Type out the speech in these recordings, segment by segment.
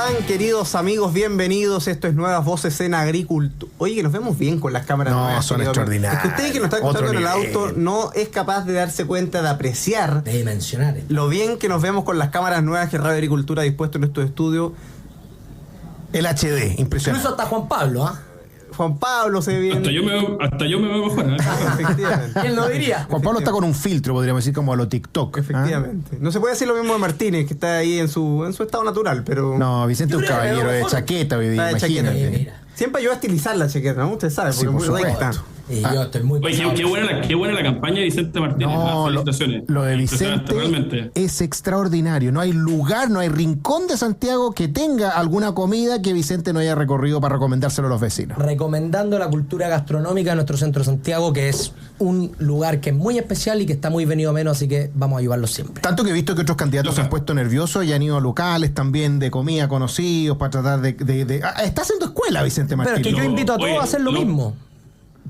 están, queridos amigos? Bienvenidos. Esto es Nuevas Voces en Agricultura. Oye, que nos vemos bien con las cámaras nuevas. No, son extraordinarias. Es que usted que nos está escuchando en el auto no es capaz de darse cuenta, de apreciar, de dimensionar lo bien que nos vemos con las cámaras nuevas que Radio Agricultura ha dispuesto en estos estudios. El HD, impresionante. Incluso hasta Juan Pablo, ¿ah? Juan Pablo se ve bien. Hasta yo me veo mejor, ¿eh? Efectivamente. ¿Quién lo diría? Juan Pablo está con un filtro, podríamos decir, como a lo TikTok. Efectivamente. No se puede decir lo mismo de Martínez, que está ahí en su estado natural, pero... No, Vicente es un caballero de chaqueta, imagínate. Siempre ayuda a estilizar la chaqueta, ¿no? Usted sabe, porque sí, es muy recta. Y yo estoy muy Oye, qué buena la campaña de Vicente Martínez. No, felicitaciones. Lo de Vicente realmente es extraordinario. No hay lugar, no hay rincón de Santiago que tenga alguna comida que Vicente no haya recorrido para recomendárselo a los vecinos. Recomendando la cultura gastronómica de nuestro centro de Santiago, que es un lugar que es muy especial y que está muy venido menos, así que vamos a ayudarlos siempre. Tanto que he visto que otros candidatos se han puesto nerviosos y han ido a locales también de comida conocidos para tratar de... Está haciendo escuela Vicente Martínez. Pero es que yo invito a todos a hacer lo mismo.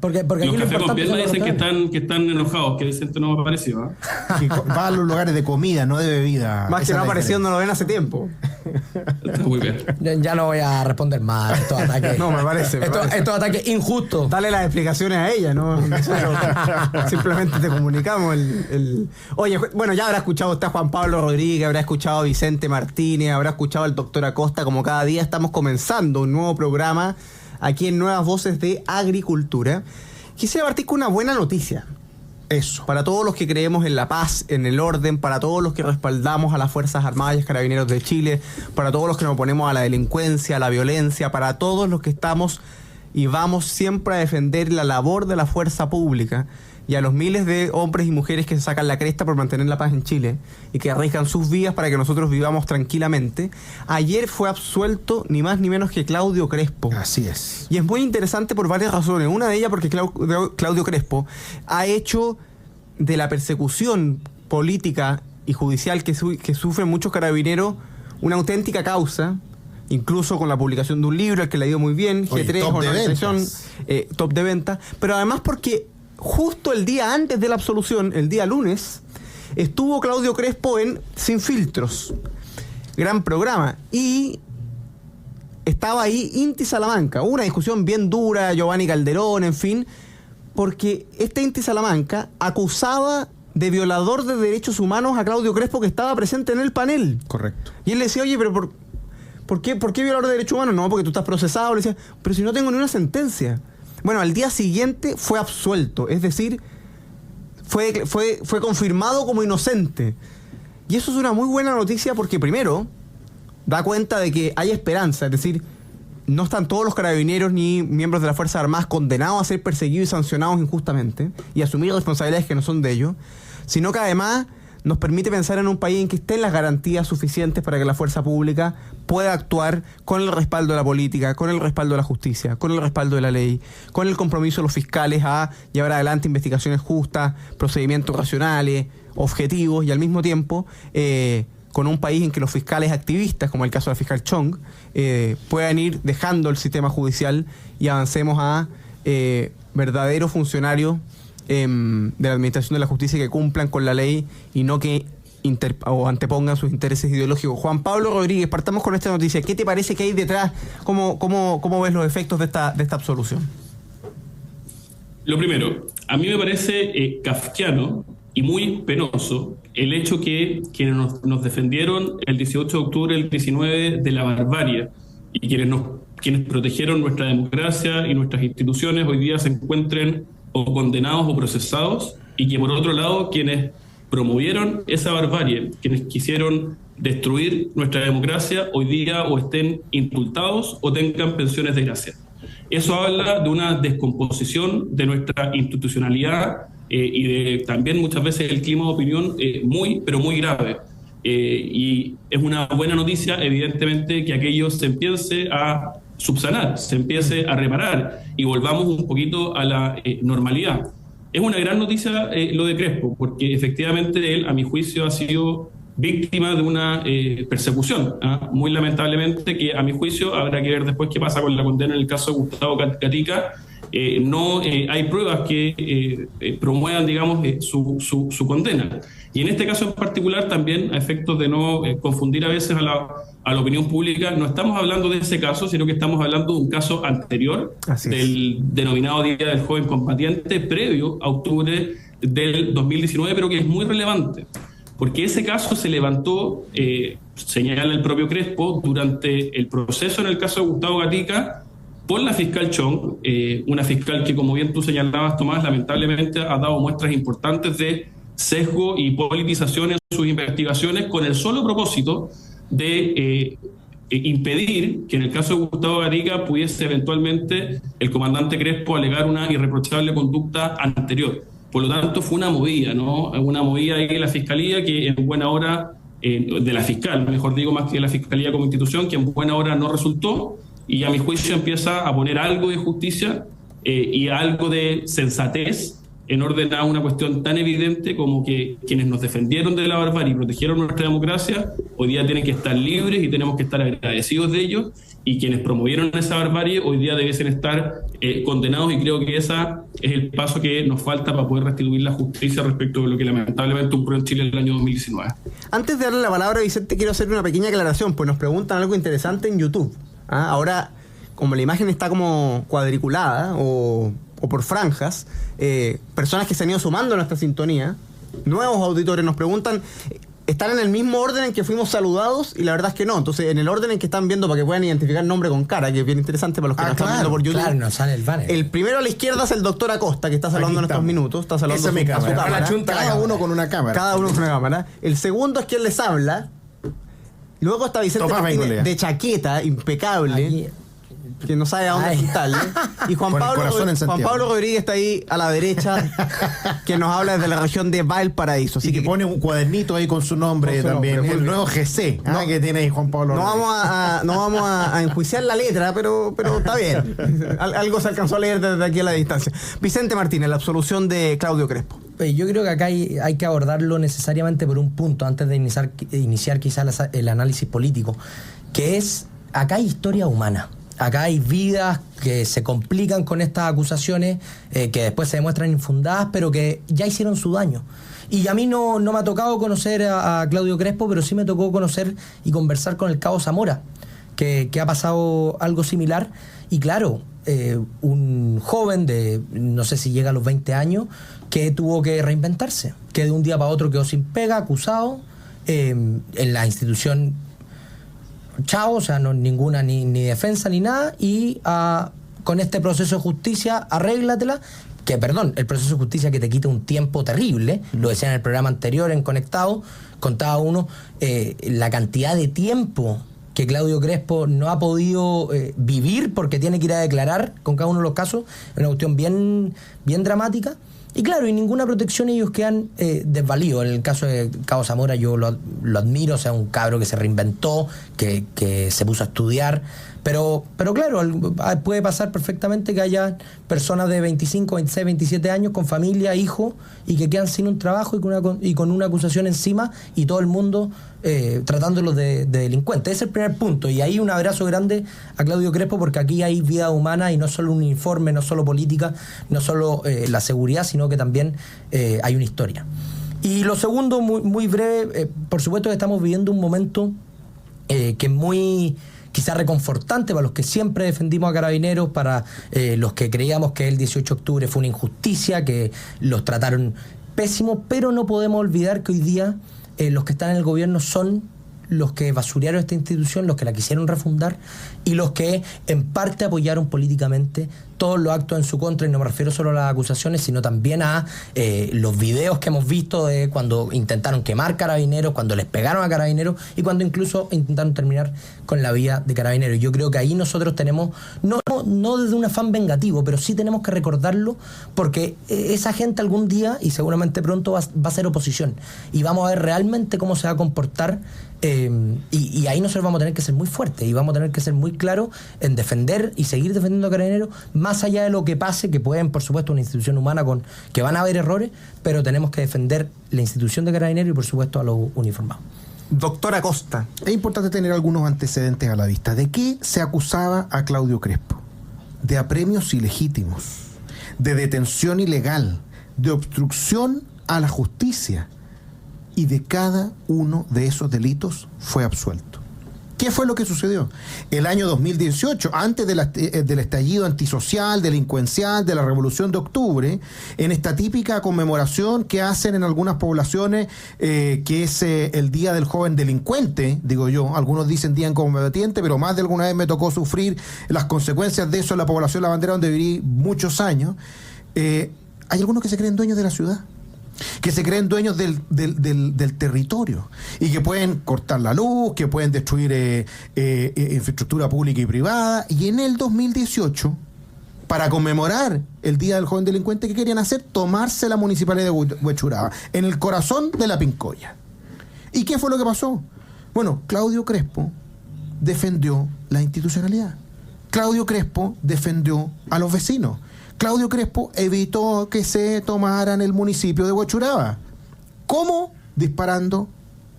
Porque los aquí cafés con pierna dicen que que están enojados, que Vicente no apareció, ¿eh? Que va a los lugares de comida, no de bebida. Más que no apareció, no lo ven hace tiempo. Está muy bien. Ya no voy a responder más estos ataques. No, me parece. Estos ataques injustos. Dale las explicaciones a ella, ¿no? Nosotros simplemente te comunicamos Oye, bueno, ya habrá escuchado usted a Juan Pablo Rodríguez, habrá escuchado a Vicente Martínez, habrá escuchado al doctor Acosta. Como cada día estamos comenzando un nuevo programa aquí en Nuevas Voces de Agricultura. Quisiera partir con una buena noticia. Eso. Para todos los que creemos en la paz, en el orden, para todos los que respaldamos a las Fuerzas Armadas y Carabineros de Chile, para todos los que nos oponemos a la delincuencia, a la violencia, para todos los que estamos y vamos siempre a defender la labor de la fuerza pública y a los miles de hombres y mujeres que se sacan la cresta por mantener la paz en Chile y que arriesgan sus vidas para que nosotros vivamos tranquilamente. Ayer fue absuelto ni más ni menos que Claudio Crespo. Así es. Y es muy interesante por varias razones. Una de ellas porque Claudio Crespo ha hecho de la persecución política y judicial que sufren muchos carabineros una auténtica causa, incluso con la publicación de un libro, el que le ha ido muy bien, G3, organización top de ventas, pero además porque justo el día antes de la absolución, el día lunes, estuvo Claudio Crespo en Sin Filtros, gran programa, y estaba ahí Inti Salamanca. Hubo una discusión bien dura, Giovanni Calderón, en fin, porque Inti Salamanca acusaba de violador de derechos humanos a Claudio Crespo, que estaba presente en el panel. Correcto. Y él le decía, oye, pero ¿por qué violador de derechos humanos? No, porque tú estás procesado. Le decía, pero si no tengo ni una sentencia. Bueno, al día siguiente fue absuelto, es decir, fue confirmado como inocente. Y eso es una muy buena noticia porque primero da cuenta de que hay esperanza, es decir, no están todos los carabineros ni miembros de las Fuerzas Armadas condenados a ser perseguidos y sancionados injustamente y asumir responsabilidades que no son de ellos, sino que además nos permite pensar en un país en que estén las garantías suficientes para que la fuerza pública pueda actuar con el respaldo de la política, con el respaldo de la justicia, con el respaldo de la ley, con el compromiso de los fiscales a llevar adelante investigaciones justas, procedimientos racionales, objetivos y al mismo tiempo con un país en que los fiscales activistas, como el caso del fiscal Chong, puedan ir dejando el sistema judicial y avancemos a verdaderos funcionarios de la administración de la justicia que cumplan con la ley y no que antepongan sus intereses ideológicos. Juan Pablo Rodríguez, partamos con esta noticia. ¿Qué te parece que hay detrás? ¿Cómo ves los efectos de esta absolución? Lo primero, a mí me parece kafkiano y muy penoso el hecho que quienes nos defendieron el 18 de octubre, el 19 de la barbarie y quienes protegieron nuestra democracia y nuestras instituciones hoy día se encuentren o condenados o procesados, y que por otro lado quienes promovieron esa barbarie, quienes quisieron destruir nuestra democracia, hoy día o estén indultados o tengan pensiones de gracia. Eso habla de una descomposición de nuestra institucionalidad y de también muchas veces el clima de opinión muy, pero muy grave. Y es una buena noticia, evidentemente, que aquello se empiece a subsanar, se empiece a reparar y volvamos un poquito a la normalidad. Es una gran noticia lo de Crespo, porque efectivamente él, a mi juicio, ha sido víctima de una persecución, muy lamentablemente, que a mi juicio habrá que ver después qué pasa con la condena en el caso de Gustavo Gatica, no hay pruebas que promuevan, digamos, su condena. Y en este caso en particular también, a efectos de no confundir a veces a la opinión pública, no estamos hablando de ese caso, sino que estamos hablando de un caso anterior, del denominado Día del Joven Combatiente, previo a octubre del 2019, pero que es muy relevante, porque ese caso se levantó, señala el propio Crespo, durante el proceso en el caso de Gustavo Gatica, por la fiscal Chong, una fiscal que, como bien tú señalabas, Tomás, lamentablemente ha dado muestras importantes de sesgo y politización en sus investigaciones, con el solo propósito de impedir que en el caso de Gustavo Gatica pudiese eventualmente el comandante Crespo alegar una irreprochable conducta anterior. Por lo tanto, fue una movida, ¿no? Una movida ahí de la Fiscalía que en buena hora, de la fiscal, mejor digo, más que de la Fiscalía como institución, que en buena hora no resultó, y a mi juicio empieza a poner algo de justicia y algo de sensatez en orden a una cuestión tan evidente como que quienes nos defendieron de la barbarie y protegieron nuestra democracia, hoy día tienen que estar libres y tenemos que estar agradecidos de ellos, y quienes promovieron esa barbarie hoy día debiesen estar condenados, y creo que ese es el paso que nos falta para poder restituir la justicia respecto de lo que lamentablemente ocurrió en Chile en el año 2019. Antes de darle la palabra a Vicente, quiero hacer una pequeña aclaración, pues nos preguntan algo interesante en YouTube. Ahora, como la imagen está como cuadriculada o por franjas, personas que se han ido sumando a nuestra sintonía, nuevos auditores nos preguntan, ¿están en el mismo orden en que fuimos saludados? Y la verdad es que no. Entonces, en el orden en que están viendo, para que puedan identificar nombre con cara, que es bien interesante para los que nos están viendo por YouTube. Claro, nos sale el banner. El primero a la izquierda es el doctor Acosta, que está saludando en estos minutos. Está saludando a su cámara. Cada uno con una cámara. Cada uno con una cámara. El segundo es quien les habla. Luego está Vicente Martínez, de chaqueta, impecable. Aquí, que no sabe a dónde apuntarle. Y Juan Pablo Rodríguez está ahí a la derecha, que nos habla desde la región de Valparaíso. Así que pone un cuadernito ahí con su nombre también. El nuevo GC que tiene ahí Juan Pablo Rodríguez. No vamos a enjuiciar la letra, pero está bien. Algo se alcanzó a leer desde aquí a la distancia. Vicente Martínez, la absolución de Claudio Crespo. Yo creo que acá hay que abordarlo necesariamente por un punto, antes de iniciar quizás el análisis político, que es, acá hay historia humana. Acá hay vidas que se complican con estas acusaciones, que después se demuestran infundadas, pero que ya hicieron su daño. Y a mí no me ha tocado conocer a Claudio Crespo, pero sí me tocó conocer y conversar con el cabo Zamora, que ha pasado algo similar. Y claro, un joven de, no sé si llega a los 20 años, que tuvo que reinventarse, que de un día para otro quedó sin pega, acusado, en la institución... Chao, o sea, no ninguna ni defensa ni nada, y con este proceso de justicia, arréglatela, que perdón, el proceso de justicia que te quita un tiempo terrible, lo decía en el programa anterior en Conectado, contaba uno la cantidad de tiempo que Claudio Crespo no ha podido vivir porque tiene que ir a declarar con cada uno de los casos, es una cuestión bien dramática. Y claro, y ninguna protección, ellos quedan desvalidos. En el caso de Cabo Zamora yo lo admiro, o sea, un cabro que se reinventó, que se puso a estudiar, pero claro, puede pasar perfectamente que haya personas de 25, 26, 27 años con familia, hijos, y que quedan sin un trabajo y con una acusación encima, y todo el mundo tratándolos de delincuentes. Ese es el primer punto, y ahí un abrazo grande a Claudio Crespo, porque aquí hay vida humana y no solo un informe, no solo política, no solo la seguridad, sino que también hay una historia. Y lo segundo, muy breve, por supuesto que estamos viviendo un momento que es muy quizás reconfortante para los que siempre defendimos a Carabineros, para los que creíamos que el 18 de octubre fue una injusticia, que los trataron pésimo, pero no podemos olvidar que hoy día los que están en el gobierno son los que basurearon esta institución, los que la quisieron refundar y los que en parte apoyaron políticamente todos los actos en su contra, y no me refiero solo a las acusaciones, sino también a los videos que hemos visto de cuando intentaron quemar Carabineros, cuando les pegaron a Carabineros y cuando incluso intentaron terminar con la vida de Carabineros. Yo creo que ahí nosotros tenemos, no desde un afán vengativo, pero sí tenemos que recordarlo, porque esa gente algún día, y seguramente pronto, va a ser oposición, y vamos a ver realmente cómo se va a comportar. Y ahí nosotros vamos a tener que ser muy fuertes y vamos a tener que ser muy claros en defender y seguir defendiendo a Carabineros, más allá de lo que pase, que pueden, por supuesto, una institución humana que van a haber errores, pero tenemos que defender la institución de Carabineros y, por supuesto, a los uniformados. Doctor Acosta. Es importante tener algunos antecedentes a la vista. ¿De qué se acusaba a Claudio Crespo? de apremios ilegítimos, de detención ilegal, de obstrucción a la justicia, y de cada uno de esos delitos fue absuelto. ¿Qué fue lo que sucedió? El año 2018, antes del estallido antisocial, delincuencial, de la Revolución de Octubre, en esta típica conmemoración que hacen en algunas poblaciones, que es el Día del Joven Delincuente, digo yo, algunos dicen Día Combatiente, pero más de alguna vez me tocó sufrir las consecuencias de eso en la población La Bandera, donde viví muchos años. Hay algunos que se creen dueños de la ciudad, que se creen dueños del territorio y que pueden cortar la luz, que pueden destruir infraestructura pública y privada. Y en el 2018, para conmemorar el Día del Joven Delincuente, ¿qué querían hacer? Tomarse la municipalidad de Huechuraba, en el corazón de la Pincoya. ¿Y qué fue lo que pasó? Bueno, Claudio Crespo defendió la institucionalidad. Claudio Crespo defendió a los vecinos. Claudio Crespo evitó que se tomaran el municipio de Huechuraba. ¿Cómo? Disparando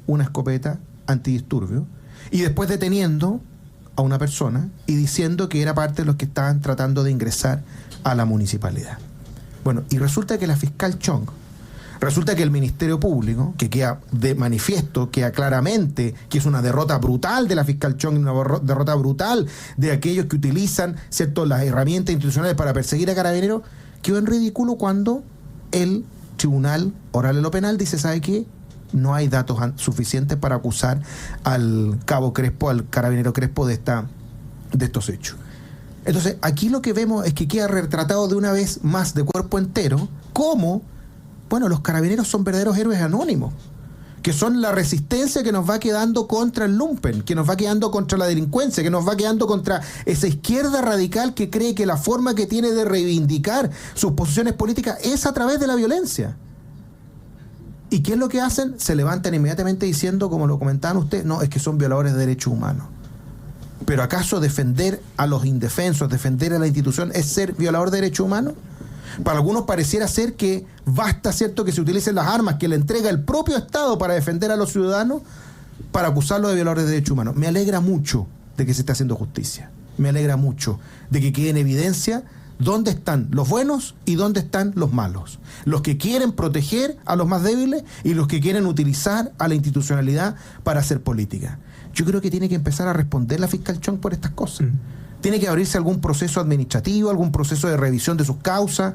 una escopeta antidisturbio y después deteniendo a una persona y diciendo que era parte de los que estaban tratando de ingresar a la municipalidad. Bueno, y resulta que la fiscal Chong, resulta que el Ministerio Público, que queda de manifiesto, queda claramente que es una derrota brutal de la fiscal Chong, una derrota brutal de aquellos que utilizan, ¿cierto?, las herramientas institucionales para perseguir a Carabineros, quedó en ridículo cuando el Tribunal Oral en lo Penal dice, ¿sabe qué? No hay datos suficientes para acusar al cabo Crespo, al carabinero Crespo de estos hechos. Entonces, aquí lo que vemos es que queda retratado de una vez más de cuerpo entero cómo, bueno, los carabineros son verdaderos héroes anónimos, que son la resistencia que nos va quedando contra el lumpen, que nos va quedando contra la delincuencia, que nos va quedando contra esa izquierda radical que cree que la forma que tiene de reivindicar sus posiciones políticas es a través de la violencia. ¿Y qué es lo que hacen? Se levantan inmediatamente diciendo, como lo comentaban ustedes, no, es que son violadores de derechos humanos. ¿Pero acaso defender a los indefensos, defender a la institución, es ser violador de derechos humanos? Para algunos pareciera ser que basta, ¿cierto?, que se utilicen las armas que le entrega el propio Estado para defender a los ciudadanos, para acusarlos de violadores de derechos humanos. Me alegra mucho de que se esté haciendo justicia. Me alegra mucho de que quede en evidencia dónde están los buenos y dónde están los malos. Los que quieren proteger a los más débiles y los que quieren utilizar a la institucionalidad para hacer política. Yo creo que tiene que empezar a responder la fiscal Chong por estas cosas. Tiene que abrirse algún proceso administrativo, algún proceso de revisión de sus causas.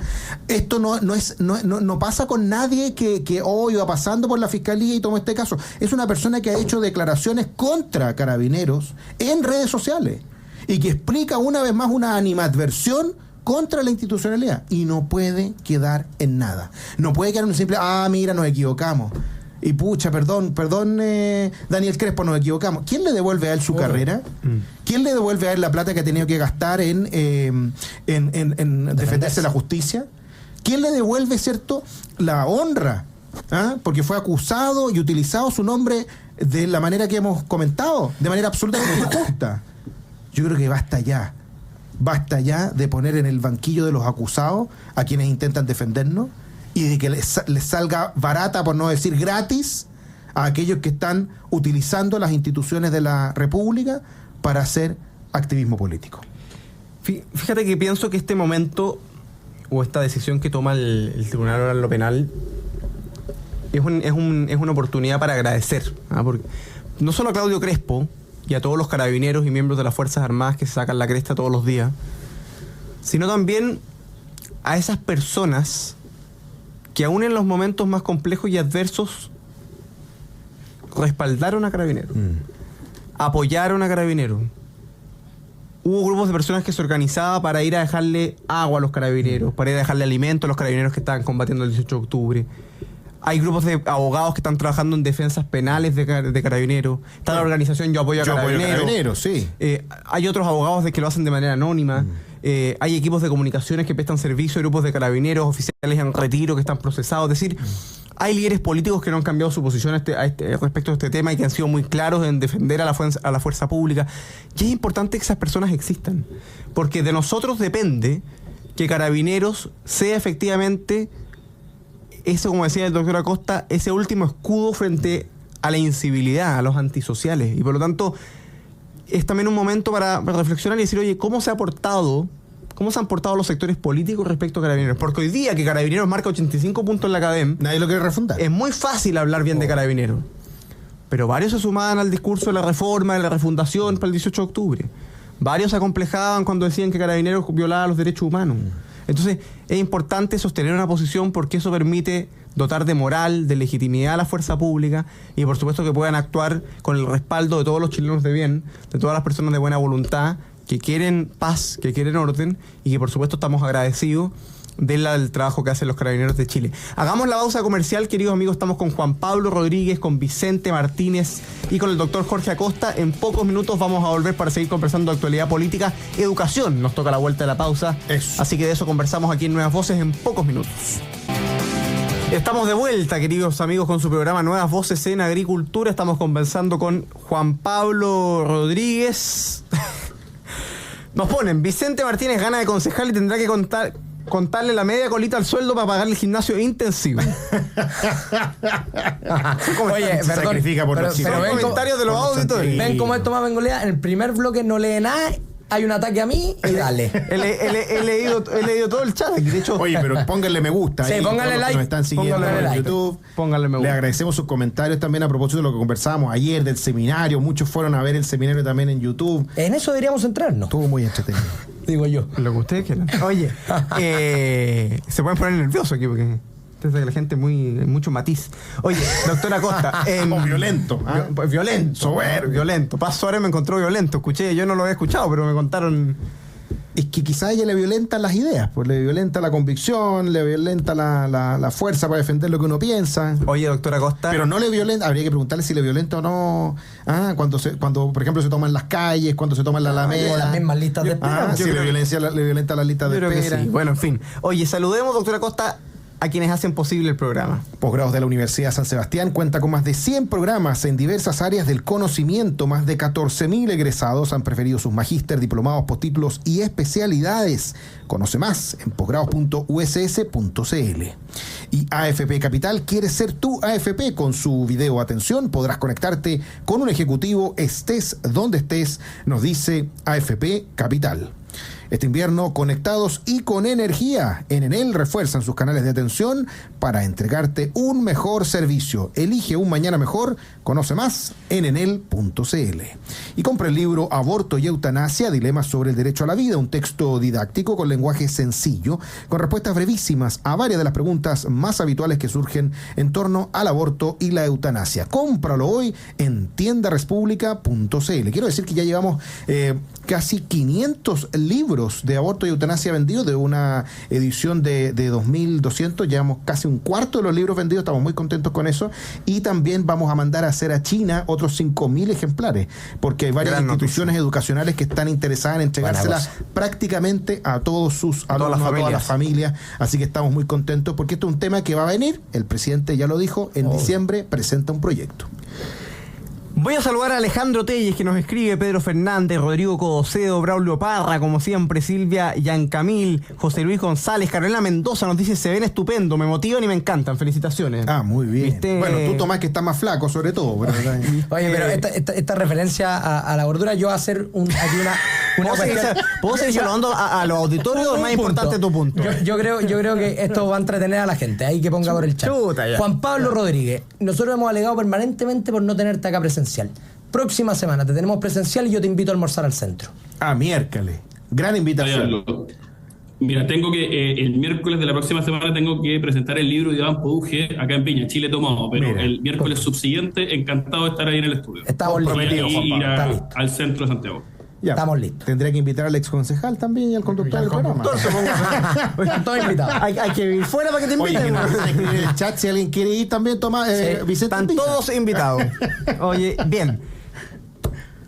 Esto no pasa con nadie que hoy va pasando por la fiscalía y toma este caso. Es una persona que ha hecho declaraciones contra Carabineros en redes sociales y que explica una vez más una animadversión contra la institucionalidad y no puede quedar en nada. No puede quedar en un simple, mira, nos equivocamos. Y pucha, perdón, Daniel Crespo, nos equivocamos. ¿Quién le devuelve a él su carrera? ¿Quién le devuelve a él la plata que ha tenido que gastar en defenderse de la justicia? ¿Quién le devuelve, cierto, la honra? Porque fue acusado y utilizado su nombre de la manera que hemos comentado, de manera absolutamente injusta. Yo creo que basta ya. Basta ya de poner en el banquillo de los acusados a quienes intentan defendernos y de que les salga barata, por no decir gratis, a aquellos que están utilizando las instituciones de la República para hacer activismo político. Fíjate que pienso que este momento o esta decisión que toma el Tribunal Oral en lo Penal es una oportunidad para agradecer, porque no solo a Claudio Crespo y a todos los carabineros y miembros de las Fuerzas Armadas que se sacan la cresta todos los días, sino también a esas personas que aún en los momentos más complejos y adversos respaldaron a Carabineros, apoyaron a Carabineros. Hubo grupos de personas que se organizaban para ir a dejarle agua a los Carabineros, para ir a dejarle alimento a los Carabineros que estaban combatiendo el 18 de octubre. Hay grupos de abogados que están trabajando en defensas penales de Carabineros. Está la organización Yo Apoyo a Carabineros. Sí. Hay otros abogados que lo hacen de manera anónima. Hay equipos de comunicaciones que prestan servicio, grupos de Carabineros, oficiales en retiro que están procesados. Es decir, hay líderes políticos que no han cambiado su posición respecto a este tema y que han sido muy claros en defender a la fuerza pública. Y es importante que esas personas existan, porque de nosotros depende que Carabineros sea efectivamente, eso, como decía el doctor Acosta, ese último escudo frente a la incivilidad, a los antisociales. Y por lo tanto, es también un momento para reflexionar y decir, oye, ¿cómo se ha portado ¿Cómo se han portado los sectores políticos respecto a Carabineros? Porque hoy día que Carabineros marca 85 puntos en la CADEM, Nadie lo quiere refundar. es muy fácil hablar bien de Carabineros. Pero varios se sumaban al discurso de la reforma, de la refundación para el 18 de octubre. Varios se acomplejaban cuando decían que Carabineros violaba los derechos humanos. Entonces, es importante sostener una posición porque eso permite dotar de moral, de legitimidad a la fuerza pública y por supuesto que puedan actuar con el respaldo de todos los chilenos de bien, de todas las personas de buena voluntad, que quieren paz, que quieren orden y que por supuesto estamos agradecidos del trabajo que hacen los Carabineros de Chile. Hagamos la pausa comercial, queridos amigos. Estamos con Juan Pablo Rodríguez, con Vicente Martínez y con el doctor Jorge Acosta. En pocos minutos vamos a volver para seguir conversando de actualidad política. Educación nos toca la vuelta de la pausa. Eso. Así que de eso conversamos aquí en Nuevas Voces en pocos minutos. Estamos de vuelta, queridos amigos, con su programa Nuevas Voces en Agricultura. Estamos conversando con Juan Pablo Rodríguez. Nos ponen, Vicente Martínez gana de concejal y tendrá que contarle la media colita al sueldo para pagar el gimnasio intensivo. Oye, Se sacrifica por los chicos. pero ven Comentarios de los auditores. ven cómo es Tomás Bengolea. En el primer bloque no lee nada, hay un ataque a mí y dale. He leído todo el chat aquí, de hecho. Oye, pero pónganle me gusta. Sí, ahí, pónganle todos los que like. nos están siguiendo Pónganle en like. YouTube. Pónganle me gusta. Le agradecemos sus comentarios también a propósito de lo que conversábamos ayer del seminario. Muchos fueron a ver el seminario también en YouTube. En eso deberíamos centrarnos, Estuvo muy entretenido. digo yo. Lo que ustedes quieran. Oye, se pueden poner nerviosos aquí porque que la gente mucho matiz. Oye, doctora Costa. O violento. ¿Ah? Violento. Soberbio. Violento. Paz Suárez me encontró violento. Escuché, yo no lo había escuchado, pero me contaron. Es que quizá a ella le violentan las ideas, pues le violenta la convicción, le violenta la fuerza para defender lo que uno piensa. Oye, doctora Costa. Pero no le violenta, habría que preguntarle si le violenta o no. Cuando por ejemplo se toman las calles, cuando se toman la Alameda. Las mismas listas de espera. Si le violenta las listas de Yo creo que espera. sí. Bueno, en fin. Oye, saludemos, doctora Costa, a quienes hacen posible el programa. Posgrados de la Universidad San Sebastián cuenta con más de 100 programas en diversas áreas del conocimiento. Más de 14.000 egresados han preferido sus magíster, diplomados, postítulos y especialidades. Conoce más en posgrados.uss.cl. Y AFP Capital quiere ser tu AFP. Con su video atención podrás conectarte con un ejecutivo estés donde estés, nos dice AFP Capital. Este invierno, conectados y con energía. En Enel refuerzan sus canales de atención para entregarte un mejor servicio. Elige un mañana mejor. Conoce más en enel.cl. Y compra el libro Aborto y Eutanasia, Dilemas sobre el Derecho a la Vida, un texto didáctico con lenguaje sencillo, con respuestas brevísimas a varias de las preguntas más habituales que surgen en torno al aborto y la eutanasia. Cómpralo hoy en tiendarespublica.cl. Quiero decir que ya llevamos casi 500 libros de aborto y eutanasia vendidos, de una edición de 2.200, llevamos casi un cuarto de los libros vendidos, estamos muy contentos con eso, y también vamos a mandar a hacer a China otros 5.000 ejemplares, porque hay varias instituciones educacionales que están interesadas en entregárselas prácticamente a todos sus alumnos, a todas las familias, así que estamos muy contentos, porque esto es un tema que va a venir, el presidente ya lo dijo, en diciembre presenta un proyecto. Voy a saludar a Alejandro Telles, que nos escribe, Pedro Fernández, Rodrigo Codocedo, Braulio Parra, como siempre, Silvia Yancamil, José Luis González, Carolina Mendoza nos dice, se ven estupendo, me motivan y me encantan, felicitaciones. Ah, muy bien. ¿Viste? Bueno, tú Tomás, que está más flaco sobre todo. Pero, Oye, pero esta referencia a la gordura, yo voy a hacer aquí una ¿Puedo seguir saludando a los auditorios o es más importante tu punto? Yo creo que esto va a entretener a la gente, ahí que ponga por el chat. Juan Pablo Rodríguez, nosotros hemos alegado permanentemente por no tenerte acá presencial. Próxima semana te tenemos presencial y yo te invito a almorzar al centro. Miércoles. Gran invitación. Mira, tengo que el miércoles de la próxima semana tengo que presentar el libro de Iván Poduje acá en Piña, Chile Tomado, pero Mira, el miércoles subsiguiente encantado de estar ahí en el estudio. Estamos listos. Y ir Está listo. al centro de Santiago. Ya, estamos listos. Tendría que invitar al exconcejal también y al conductor del programa. Están todos invitados. Hay que vivir fuera para que te Oye, que inviten. nos escribir en el chat si alguien quiere ir también, Tomás, Vicente. Están invita. todos invitados. Oye, bien.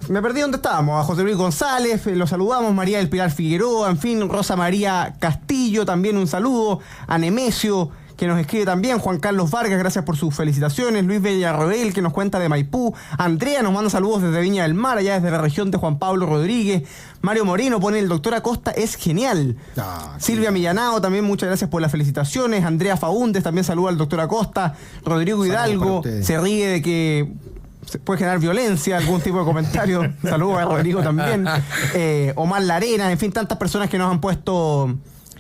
Me perdí donde estábamos. A José Luis González, lo saludamos. María del Pilar Figueroa, en fin, Rosa María Castillo, también un saludo. A Nemesio, que nos escribe también. Juan Carlos Vargas, gracias por sus felicitaciones. Luis Villarroel, que nos cuenta de Maipú. Andrea nos manda saludos desde Viña del Mar, allá desde la región de Juan Pablo Rodríguez. Mario Moreno pone, el doctor Acosta es genial. Silvia Millanao, también muchas gracias por las felicitaciones. Andrea Faúndes también saluda al doctor Acosta. Rodrigo Hidalgo se ríe de que se puede generar violencia, algún tipo de comentario. Saludos a Rodrigo también. Omar Larena, en fin, tantas personas que nos han puesto,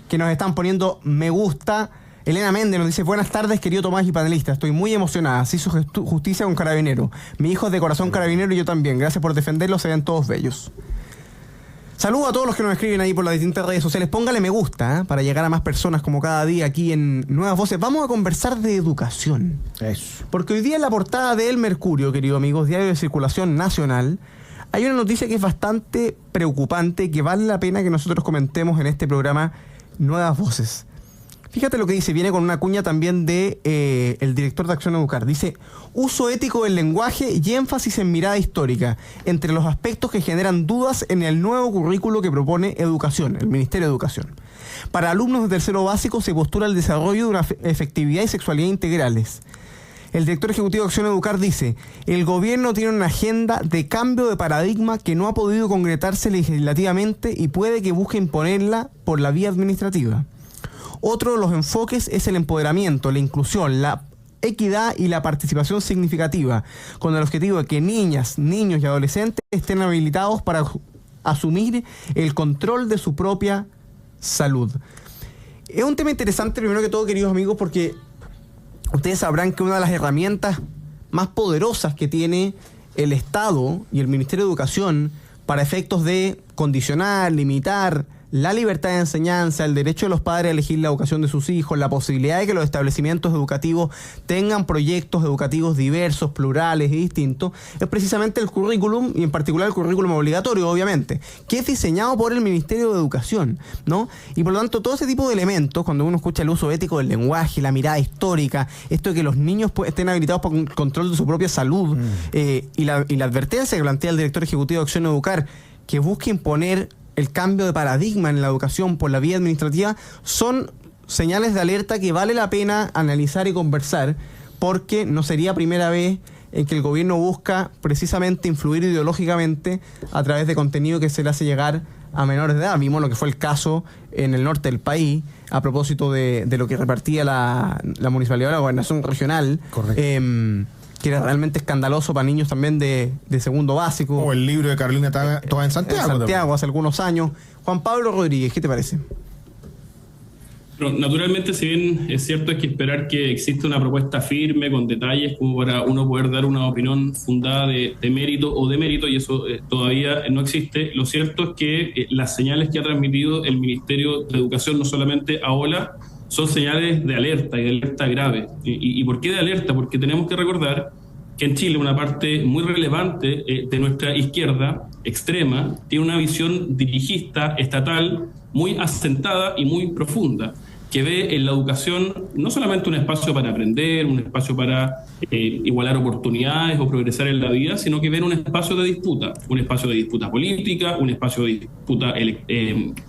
que nos están poniendo me gusta. Elena Méndez nos dice: buenas tardes, querido Tomás y panelista. Estoy muy emocionada. Se hizo justicia con Carabinero. Mi hijo es de corazón carabinero y yo también. Gracias por defenderlo, se ven todos bellos. Saludos a todos los que nos escriben ahí por las distintas redes sociales. Póngale me gusta para llegar a más personas como cada día aquí en Nuevas Voces. Vamos a conversar de educación. Eso. Porque hoy día en la portada de El Mercurio, queridos amigos, diario de circulación nacional, hay una noticia que es bastante preocupante y que vale la pena que nosotros comentemos en este programa Nuevas Voces. Fíjate lo que dice, viene con una cuña también de el director de Acción Educar. Dice: uso ético del lenguaje y énfasis en mirada histórica, entre los aspectos que generan dudas en el nuevo currículo que propone Educación, el Ministerio de Educación. Para alumnos de tercero básico se postula el desarrollo de una efectividad y sexualidad integrales. El director ejecutivo de Acción Educar dice: el gobierno tiene una agenda de cambio de paradigma que no ha podido concretarse legislativamente y puede que busque imponerla por la vía administrativa. Otro de los enfoques es el empoderamiento, la inclusión, la equidad y la participación significativa, con el objetivo de que niñas, niños y adolescentes estén habilitados para asumir el control de su propia salud. Es un tema interesante, primero que todo, queridos amigos, porque ustedes sabrán que una de las herramientas más poderosas que tiene el Estado y el Ministerio de Educación para efectos de condicionar, limitar la libertad de enseñanza, el derecho de los padres a elegir la educación de sus hijos, la posibilidad de que los establecimientos educativos tengan proyectos educativos diversos, plurales y distintos, es precisamente el currículum, y en particular el currículum obligatorio, obviamente, que es diseñado por el Ministerio de Educación, ¿no? Y por lo tanto, todo ese tipo de elementos, cuando uno escucha el uso ético del lenguaje, la mirada histórica, esto de que los niños estén habilitados para el control de su propia salud, y la advertencia que plantea el director ejecutivo de Acción Educar, que busque imponer el cambio de paradigma en la educación por la vía administrativa, son señales de alerta que vale la pena analizar y conversar, porque no sería primera vez en que el gobierno busca precisamente influir ideológicamente a través de contenido que se le hace llegar a menores de edad. Vimos lo que fue el caso en el norte del país a propósito de lo que repartía la municipalidad o la gobernación regional. Correcto. Que era realmente escandaloso para niños también de segundo básico. O el libro de Carolina Toa en Santiago. En Santiago, hace algunos años. Juan Pablo Rodríguez, ¿qué te parece? Pero naturalmente, si bien es cierto, hay que esperar que exista una propuesta firme, con detalles, como para uno poder dar una opinión fundada de mérito o demérito, y eso todavía no existe. Lo cierto es que las señales que ha transmitido el Ministerio de Educación, no solamente a OLA, son señales de alerta y de alerta grave. ¿Y por qué de alerta? Porque tenemos que recordar que en Chile una parte muy relevante de nuestra izquierda extrema tiene una visión dirigista, estatal, muy asentada y muy profunda, que ve en la educación no solamente un espacio para aprender, un espacio para igualar oportunidades o progresar en la vida, sino que ven un espacio de disputa política, un espacio de disputa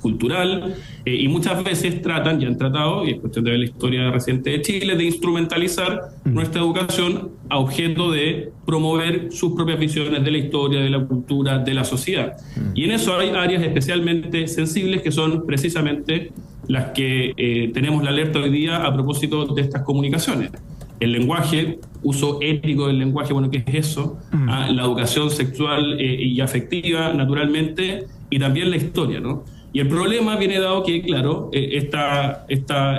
cultural, y muchas veces tratan, ya han tratado, y es cuestión de ver la historia reciente de Chile, de instrumentalizar nuestra educación a objeto de promover sus propias visiones de la historia, de la cultura, de la sociedad. Y en eso hay áreas especialmente sensibles que son precisamente las que tenemos la alerta hoy día a propósito de estas comunicaciones. El lenguaje, uso ético del lenguaje, bueno, ¿qué es eso? La educación sexual y afectiva, naturalmente, y también la historia, ¿no? Y el problema viene dado que, claro, esta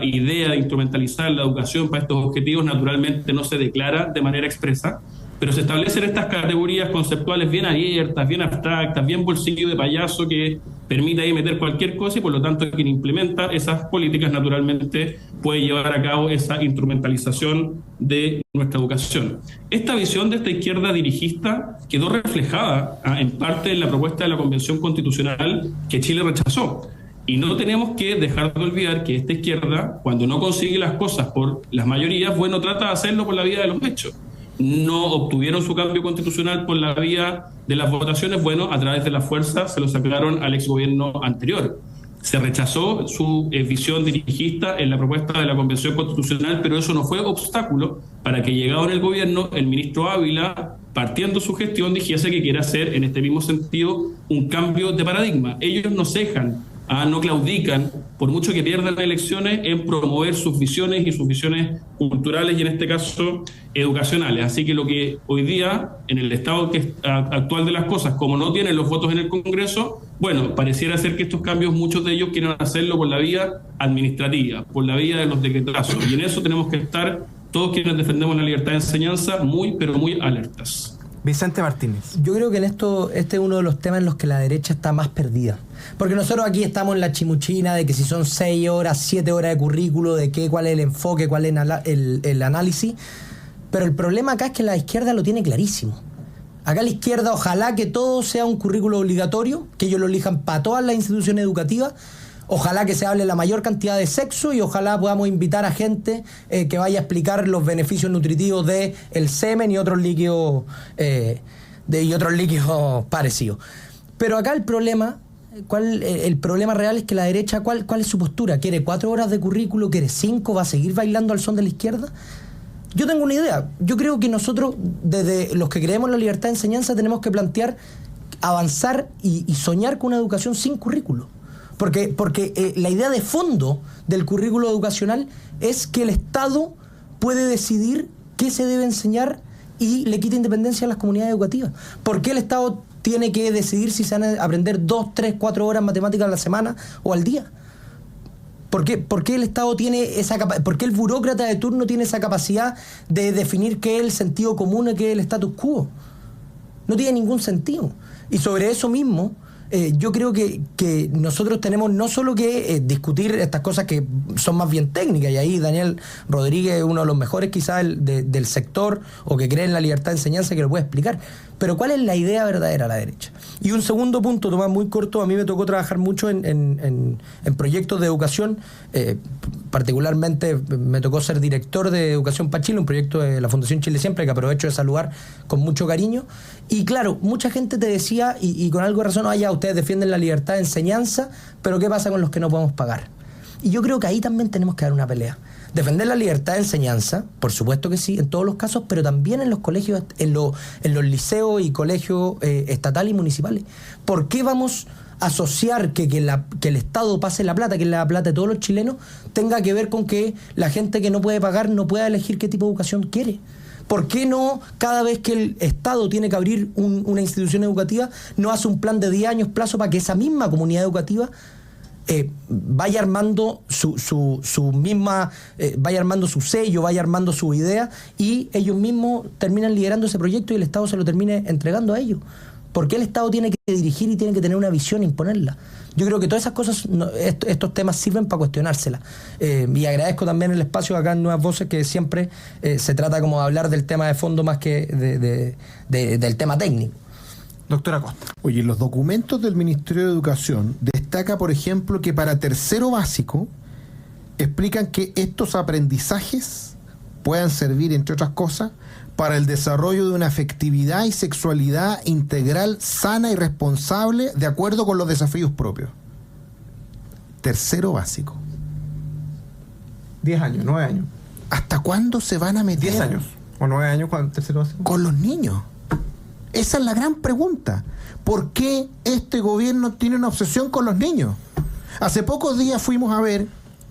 idea de instrumentalizar la educación para estos objetivos naturalmente no se declara de manera expresa, pero se establecen estas categorías conceptuales bien abiertas, bien abstractas, bien bolsillo de payaso, que permite ahí meter cualquier cosa, y por lo tanto quien implementa esas políticas naturalmente puede llevar a cabo esa instrumentalización de nuestra educación. Esta visión de esta izquierda dirigista quedó reflejada en parte en la propuesta de la Convención Constitucional que Chile rechazó. Y no tenemos que dejar de olvidar que esta izquierda, cuando no consigue las cosas por las mayorías, bueno, trata de hacerlo por la vía de los hechos. No obtuvieron su cambio constitucional por la vía de las votaciones, bueno, a través de la fuerza se lo sacaron al exgobierno anterior. Se rechazó su visión dirigista en la propuesta de la Convención Constitucional, pero eso no fue obstáculo para que, llegado en el gobierno, el ministro Ávila, partiendo su gestión, dijese que quiere hacer, en este mismo sentido, un cambio de paradigma. Ellos no cejan no claudican, por mucho que pierdan las elecciones, en promover sus visiones y sus visiones culturales y en este caso educacionales. Así que lo que hoy día, en el estado actual de las cosas, como no tienen los votos en el Congreso, bueno, pareciera ser que estos cambios, muchos de ellos quieren hacerlo por la vía administrativa, por la vía de los decretazos. Y en eso tenemos que estar todos quienes defendemos la libertad de enseñanza muy, pero muy alertas. Vicente Martínez. Yo creo que en esto, este es uno de los temas en los que la derecha está más perdida. Porque nosotros aquí estamos en la chimuchina de que si son 6 horas, 7 horas de currículo, de qué, cuál es el enfoque, cuál es el análisis. Pero el problema acá es que la izquierda lo tiene clarísimo. Acá la izquierda, ojalá que todo sea un currículo obligatorio, que ellos lo elijan para todas las instituciones educativas. Ojalá que se hable la mayor cantidad de sexo y ojalá podamos invitar a gente que vaya a explicar los beneficios nutritivos de el semen y otros líquidos parecidos. Pero acá el problema, el problema real es que la derecha, ¿cuál es su postura? ¿Quiere 4 horas de currículo? ¿Quiere 5? ¿Va a seguir bailando al son de la izquierda? Yo tengo una idea. Yo creo que nosotros, desde los que creemos en la libertad de enseñanza, tenemos que plantear, avanzar y soñar con una educación sin currículo. Porque la idea de fondo del currículo educacional es que el Estado puede decidir qué se debe enseñar y le quita independencia a las comunidades educativas. ¿Por qué el Estado tiene que decidir si se van a aprender 2, 3, 4 horas matemáticas a la semana o al día? ¿Por qué el Estado tiene esa capacidad? ¿Por qué el burócrata de turno tiene esa capacidad de definir qué es el sentido común y qué es el status quo? No tiene ningún sentido. Y sobre eso mismo, yo creo que nosotros tenemos no solo que discutir estas cosas que son más bien técnicas, y ahí Daniel Rodríguez es uno de los mejores quizás del sector, o que cree en la libertad de enseñanza, que lo puede explicar, pero ¿cuál es la idea verdadera a la derecha? Y un segundo punto, Tomás, muy corto. A mí me tocó trabajar mucho en proyectos de educación, particularmente me tocó ser director de Educación para Chile, un proyecto de la Fundación Chile Siempre, que aprovecho de saludar con mucho cariño. Y claro, mucha gente te decía, y con algo de razón, ustedes defienden la libertad de enseñanza, pero ¿qué pasa con los que no podemos pagar? Y yo creo que ahí también tenemos que dar una pelea. Defender la libertad de enseñanza, por supuesto que sí, en todos los casos, pero también en los colegios, en los liceos y colegios estatales y municipales. ¿Por qué vamos a asociar que el Estado pase la plata, que es la plata de todos los chilenos, tenga que ver con que la gente que no puede pagar no pueda elegir qué tipo de educación quiere? ¿Por qué no, cada vez que el Estado tiene que abrir una institución educativa, no hace un plan de 10 años plazo para que esa misma comunidad educativa vaya armando vaya armando su sello, vaya armando su idea, y ellos mismos terminan liderando ese proyecto y el Estado se lo termine entregando a ellos? ¿Por qué el Estado tiene que dirigir y tiene que tener una visión e imponerla? Yo creo que todas esas cosas, estos temas sirven para cuestionárselas. Y agradezco también el espacio acá en Nuevas Voces, que siempre se trata como de hablar del tema de fondo más que del tema técnico. Doctora Costa. Oye, en los documentos del Ministerio de Educación destaca, por ejemplo, que para tercero básico explican que estos aprendizajes puedan servir, entre otras cosas, para el desarrollo de una afectividad y sexualidad integral, sana y responsable, de acuerdo con los desafíos propios. Tercero básico. 10 años, 9 años. ¿Hasta cuándo se van a meter? 10 años. O 9 años, cuando tercero básico. Con los niños. Esa es la gran pregunta. ¿Por qué este gobierno tiene una obsesión con los niños? Hace pocos días fuimos a ver,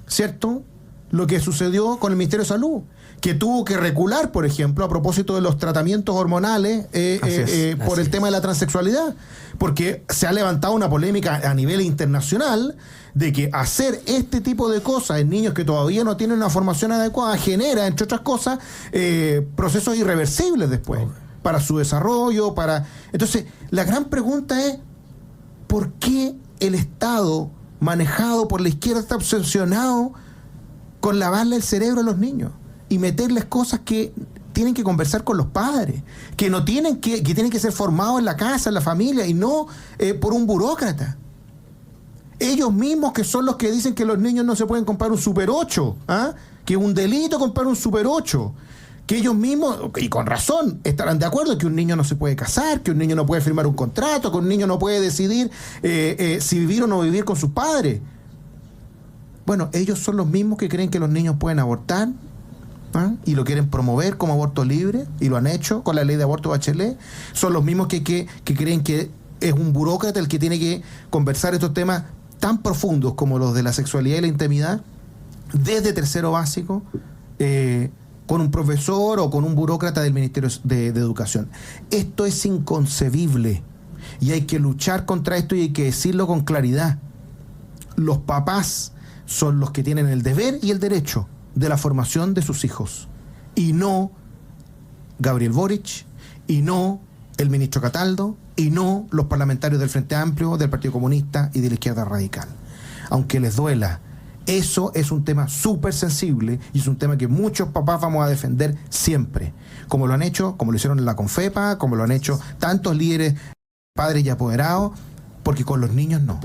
¿cierto?, lo que sucedió con el Ministerio de Salud, que tuvo que recular, por ejemplo, a propósito de los tratamientos hormonales por el tema de la transexualidad, porque se ha levantado una polémica a nivel internacional de que hacer este tipo de cosas en niños que todavía no tienen una formación adecuada genera, entre otras cosas, procesos irreversibles después, para su desarrollo, Entonces, la gran pregunta es, ¿por qué el Estado, manejado por la izquierda, está obsesionado con lavarle el cerebro a los niños y meterles cosas que tienen que conversar con los padres, que tienen que ser formados en la casa, en la familia, y no por un burócrata? Ellos mismos, que son los que dicen que los niños no se pueden comprar un Super 8, que es un delito comprar un Super 8, que ellos mismos, y con razón, estarán de acuerdo que un niño no se puede casar, que un niño no puede firmar un contrato, que un niño no puede decidir si vivir o no vivir con sus padres. Bueno, ellos son los mismos que creen que los niños pueden abortar, y lo quieren promover como aborto libre, y lo han hecho con la ley de aborto Bachelet. Son los mismos que creen que es un burócrata el que tiene que conversar estos temas tan profundos como los de la sexualidad y la intimidad desde tercero básico, con un profesor o con un burócrata del Ministerio de Educación. Esto es inconcebible y hay que luchar contra esto y hay que decirlo con claridad. Los papás son los que tienen el deber y el derecho de la formación de sus hijos, y no Gabriel Boric, y no el ministro Cataldo, y no los parlamentarios del Frente Amplio, del Partido Comunista y de la izquierda radical. Aunque les duela, eso es un tema súper sensible y es un tema que muchos papás vamos a defender siempre, como lo han hecho, como lo hicieron en la Confepa, como lo han hecho tantos líderes, padres y apoderados, porque con los niños no.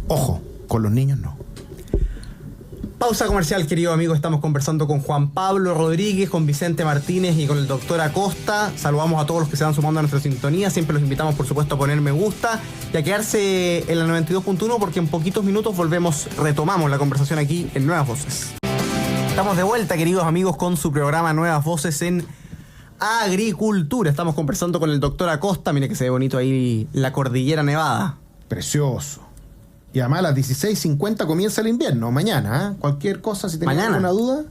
Ojo, con los niños no. Pausa comercial, querido amigo. Estamos conversando con Juan Pablo Rodríguez, con Vicente Martínez y con el doctor Acosta. Saludamos a todos los que se van sumando a nuestra sintonía. Siempre los invitamos, por supuesto, a poner me gusta y a quedarse en la 92.1 porque en poquitos minutos retomamos la conversación aquí en Nuevas Voces. Estamos de vuelta, queridos amigos, con su programa Nuevas Voces en Agricultura. Estamos conversando con el doctor Acosta. Mire que se ve bonito ahí la cordillera nevada. Precioso. Y además a las 16:50 comienza el invierno, mañana, ¿eh? Cualquier cosa, si tenés alguna duda.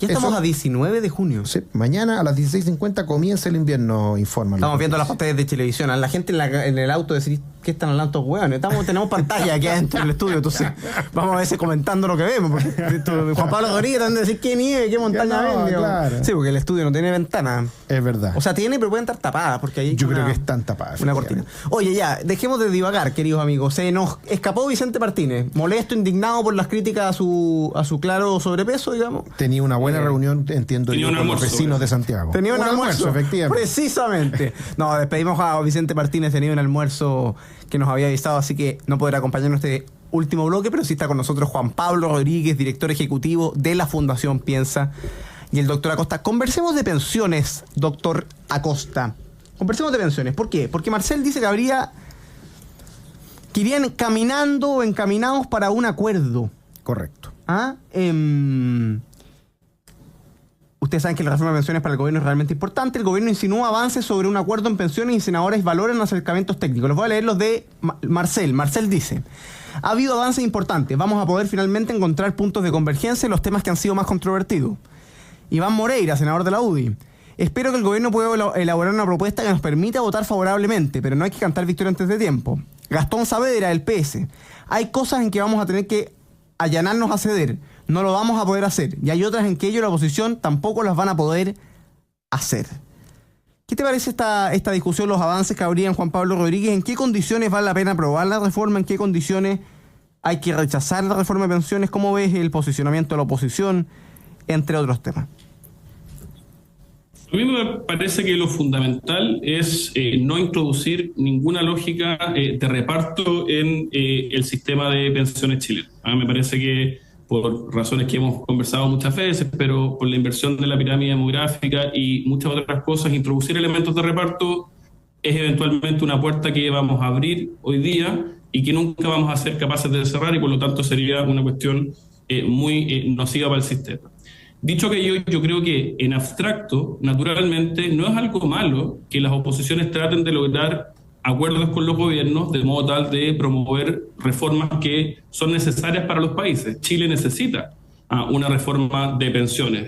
Ya estamos a 19 de junio. Sí, mañana a las 16:50 comienza el invierno, informa. Estamos viendo las pantallas de televisión. A la gente en el auto decir, ¿qué están hablando estos hueones? Tenemos pantalla aquí adentro del estudio, entonces vamos a veces comentando lo que vemos. Porque Juan Pablo Rodríguez también decir qué nieve, qué montaña ven. Claro. Sí, porque el estudio no tiene ventana. Es verdad. O sea, tiene, pero pueden estar tapadas, porque ahí yo creo que están tapadas. Una cortina. Oye, ya, dejemos de divagar, queridos amigos. Se nos escapó Vicente Martínez, molesto, indignado por las críticas a su claro sobrepeso, digamos. Tenía una buena reunión, entiendo yo, con los vecinos de Santiago. Tenía un almuerzo, efectivamente. Precisamente. No, despedimos a Vicente Martínez, tenía un almuerzo que nos había avisado, así que no podrá acompañarnos este último bloque, pero sí está con nosotros Juan Pablo Rodríguez, director ejecutivo de la Fundación Piensa, y el doctor Acosta. Conversemos de pensiones, doctor Acosta. Conversemos de pensiones. ¿Por qué? Porque Marcel dice que irían caminando o encaminados para un acuerdo. Correcto. Ustedes saben que la reforma de pensiones para el gobierno es realmente importante. El gobierno insinúa avances sobre un acuerdo en pensiones y senadores valoran acercamientos técnicos. Les voy a leer los de Marcel. Marcel dice: ha habido avances importantes. Vamos a poder finalmente encontrar puntos de convergencia en los temas que han sido más controvertidos. Iván Moreira, senador de la UDI: espero que el gobierno pueda elaborar una propuesta que nos permita votar favorablemente, pero no hay que cantar victoria antes de tiempo. Gastón Saavedra, del PS: hay cosas en que vamos a tener que allanarnos a ceder. No lo vamos a poder hacer. Y hay otras en que ellos, la oposición, tampoco las van a poder hacer. ¿Qué te parece esta discusión, los avances que habría en Juan Pablo Rodríguez? ¿En qué condiciones vale la pena aprobar la reforma? ¿En qué condiciones hay que rechazar la reforma de pensiones? ¿Cómo ves el posicionamiento de la oposición? Entre otros temas. A mí me parece que lo fundamental es no introducir ninguna lógica de reparto en el sistema de pensiones chileno. Me parece que por razones que hemos conversado muchas veces, pero por la inversión de la pirámide demográfica y muchas otras cosas, introducir elementos de reparto es eventualmente una puerta que vamos a abrir hoy día y que nunca vamos a ser capaces de cerrar, y por lo tanto sería una cuestión muy nociva para el sistema. Dicho que yo creo que en abstracto, naturalmente, no es algo malo que las oposiciones traten de lograr acuerdos con los gobiernos de modo tal de promover reformas que son necesarias para los países. Chile necesita una reforma de pensiones.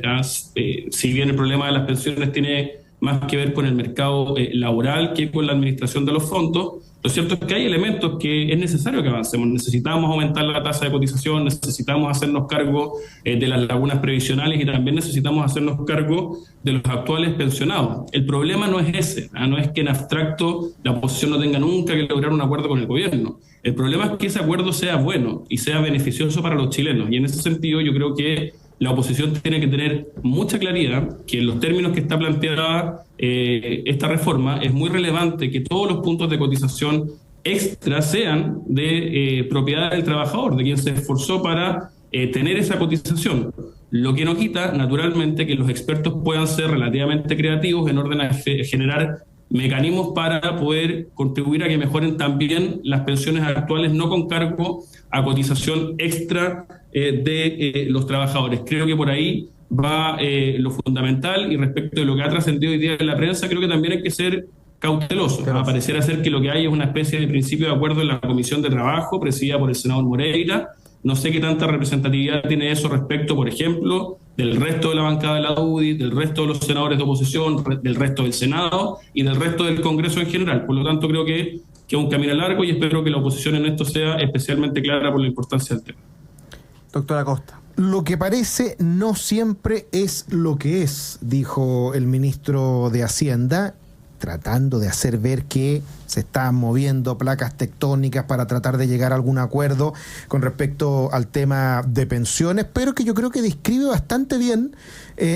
Si bien el problema de las pensiones tiene más que ver con el mercado laboral que con la administración de los fondos, lo cierto es que hay elementos que es necesario que avancemos. Necesitamos aumentar la tasa de cotización, necesitamos hacernos cargo de las lagunas previsionales y también necesitamos hacernos cargo de los actuales pensionados. El problema no es ese, no es que en abstracto la oposición no tenga nunca que lograr un acuerdo con el gobierno. El problema es que ese acuerdo sea bueno y sea beneficioso para los chilenos. Y en ese sentido yo creo que la oposición tiene que tener mucha claridad que en los términos que está planteada esta reforma es muy relevante que todos los puntos de cotización extra sean de propiedad del trabajador, de quien se esforzó para tener esa cotización. Lo que no quita, naturalmente, que los expertos puedan ser relativamente creativos en orden a generar mecanismos para poder contribuir a que mejoren también las pensiones actuales, no con cargo a cotización extra de los trabajadores. Creo que por ahí va lo fundamental, y respecto de lo que ha trascendido hoy día en la prensa, creo que también hay que ser cautelosos. Va a parecer ser que lo que hay es una especie de principio de acuerdo en la Comisión de Trabajo, presidida por el senador Moreira. No sé qué tanta representatividad tiene eso respecto, por ejemplo, del resto de la bancada de la UDI, del resto de los senadores de oposición, del resto del Senado y del resto del Congreso en general. Por lo tanto, creo que es un camino largo y espero que la oposición en esto sea especialmente clara por la importancia del tema. Doctora Costa. Lo que parece no siempre es lo que es, dijo el ministro de Hacienda, tratando de hacer ver que se están moviendo placas tectónicas para tratar de llegar a algún acuerdo con respecto al tema de pensiones, pero que yo creo que describe bastante bien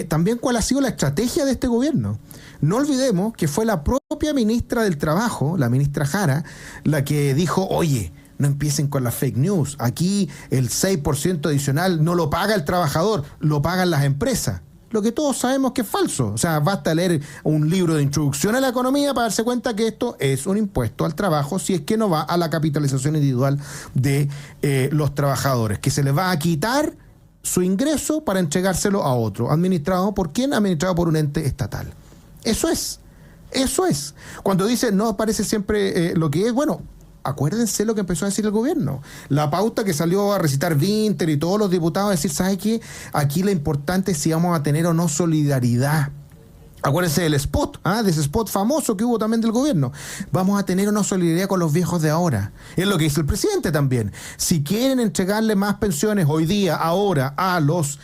también cuál ha sido la estrategia de este gobierno. No olvidemos que fue la propia ministra del Trabajo, la ministra Jara, la que dijo, oye, no empiecen con las fake news, aquí el 6% adicional no lo paga el trabajador, lo pagan las empresas. Lo que todos sabemos que es falso. O sea, basta leer un libro de introducción a la economía para darse cuenta que esto es un impuesto al trabajo si es que no va a la capitalización individual de los trabajadores, que se les va a quitar su ingreso para entregárselo a otro. ¿Administrado por quién? Administrado por un ente estatal. Eso es. Cuando dicen no parece siempre lo que es, bueno, acuérdense lo que empezó a decir el gobierno. La pauta que salió a recitar Winter y todos los diputados a decir, ¿sabe qué? Aquí lo importante es si vamos a tener o no solidaridad. Acuérdense del spot, de ese spot famoso que hubo también del gobierno. Vamos a tener una solidaridad con los viejos de ahora. Es lo que dice el presidente también. Si quieren entregarle más pensiones hoy día, ahora, a los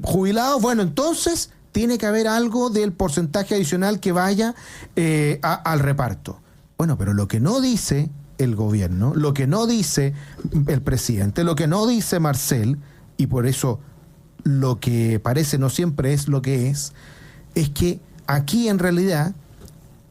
jubilados, bueno, entonces tiene que haber algo del porcentaje adicional que vaya al reparto. Bueno, pero lo que no dice el gobierno, lo que no dice el presidente, lo que no dice Marcel, y por eso lo que parece no siempre es lo que es que aquí en realidad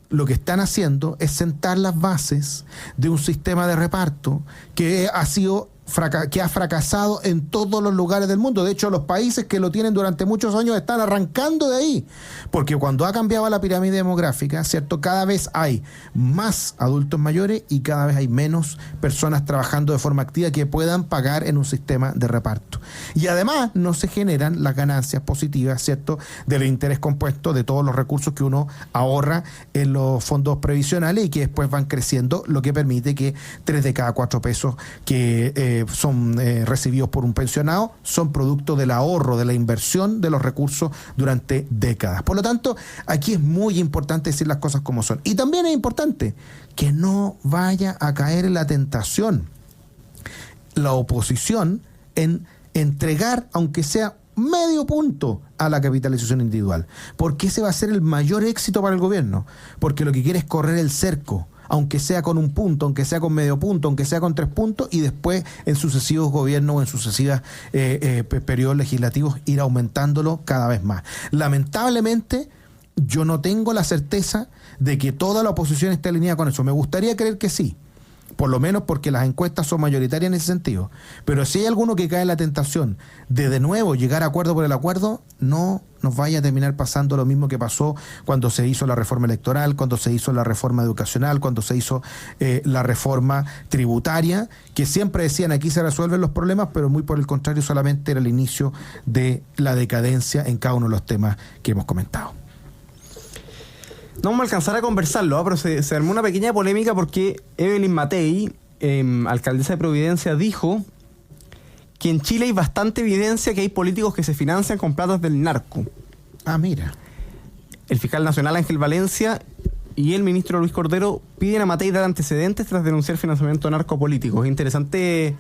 lo que están haciendo es sentar las bases de un sistema de reparto que ha fracasado en todos los lugares del mundo. De hecho, los países que lo tienen durante muchos años están arrancando de ahí, porque cuando ha cambiado la pirámide demográfica, ¿cierto? Cada vez hay más adultos mayores y cada vez hay menos personas trabajando de forma activa que puedan pagar en un sistema de reparto. Y además no se generan las ganancias positivas, ¿cierto?, del interés compuesto de todos los recursos que uno ahorra en los fondos previsionales y que después van creciendo, lo que permite que 3 de cada 4 pesos que son recibidos por un pensionado son producto del ahorro, de la inversión de los recursos durante décadas. Por lo tanto, aquí es muy importante decir las cosas como son. Y también es importante que no vaya a caer en la tentación la oposición en entregar, aunque sea medio punto, a la capitalización individual. Porque ese va a ser el mayor éxito para el gobierno. Porque lo que quiere es correr el cerco, aunque sea con un punto, aunque sea con medio punto, aunque sea con 3 puntos, y después en sucesivos gobiernos o en sucesivos periodos legislativos ir aumentándolo cada vez más. Lamentablemente, yo no tengo la certeza de que toda la oposición esté alineada con eso. Me gustaría creer que sí, por lo menos porque las encuestas son mayoritarias en ese sentido. Pero si hay alguno que cae en la tentación de nuevo llegar a acuerdo por el acuerdo, no nos vaya a terminar pasando lo mismo que pasó cuando se hizo la reforma electoral, cuando se hizo la reforma educacional, cuando se hizo la reforma tributaria, que siempre decían aquí se resuelven los problemas, pero muy por el contrario solamente era el inicio de la decadencia en cada uno de los temas que hemos comentado. No vamos a alcanzar a conversarlo, pero se armó una pequeña polémica porque Evelyn Matei, alcaldesa de Providencia, dijo que en Chile hay bastante evidencia que hay políticos que se financian con platas del narco. Ah, mira. El fiscal nacional Ángel Valencia y el ministro Luis Cordero piden a Matei dar antecedentes tras denunciar financiamiento narcopolítico. Es interesante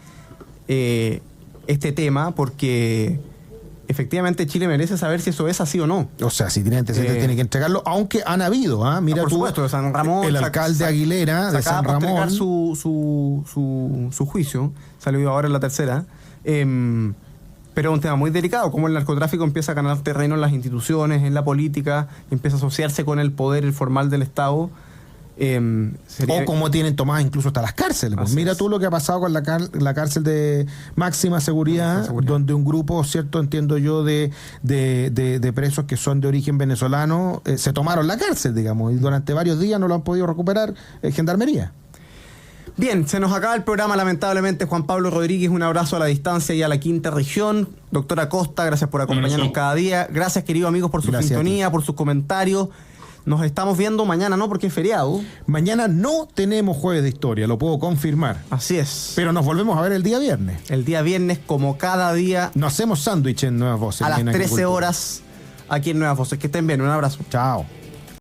este tema porque efectivamente Chile merece saber si eso es así o no. O sea, si tiene antecedentes tiene que entregarlo, aunque han habido, mira por tú, supuesto, de San Ramón, el alcalde Aguilera de San Ramón su juicio, salió ahora en la tercera, pero es un tema muy delicado, como el narcotráfico empieza a ganar terreno en las instituciones, en la política, empieza a asociarse con el poder formal del Estado. O como tienen tomadas incluso hasta las cárceles. Pues mira tú lo que ha pasado con la cárcel de máxima seguridad, donde un grupo, cierto, entiendo yo, de presos que son de origen venezolano se tomaron la cárcel, digamos, y durante varios días no lo han podido recuperar Gendarmería. Bien, se nos acaba el programa lamentablemente. Juan Pablo Rodríguez, un abrazo a la distancia y a la quinta región. Doctora Costa, gracias por acompañarnos cada día. Gracias, queridos amigos, por su sintonía, por sus comentarios. Nos estamos viendo mañana, ¿no? Porque es feriado. Mañana no tenemos jueves de historia, lo puedo confirmar. Así es. Pero nos volvemos a ver el día viernes. El día viernes, como cada día, Nos hacemos sándwich en Nuevas Voces. a las en 13 Agricultura. horas, aquí en Nuevas Voces. Que estén bien, un abrazo. Chao.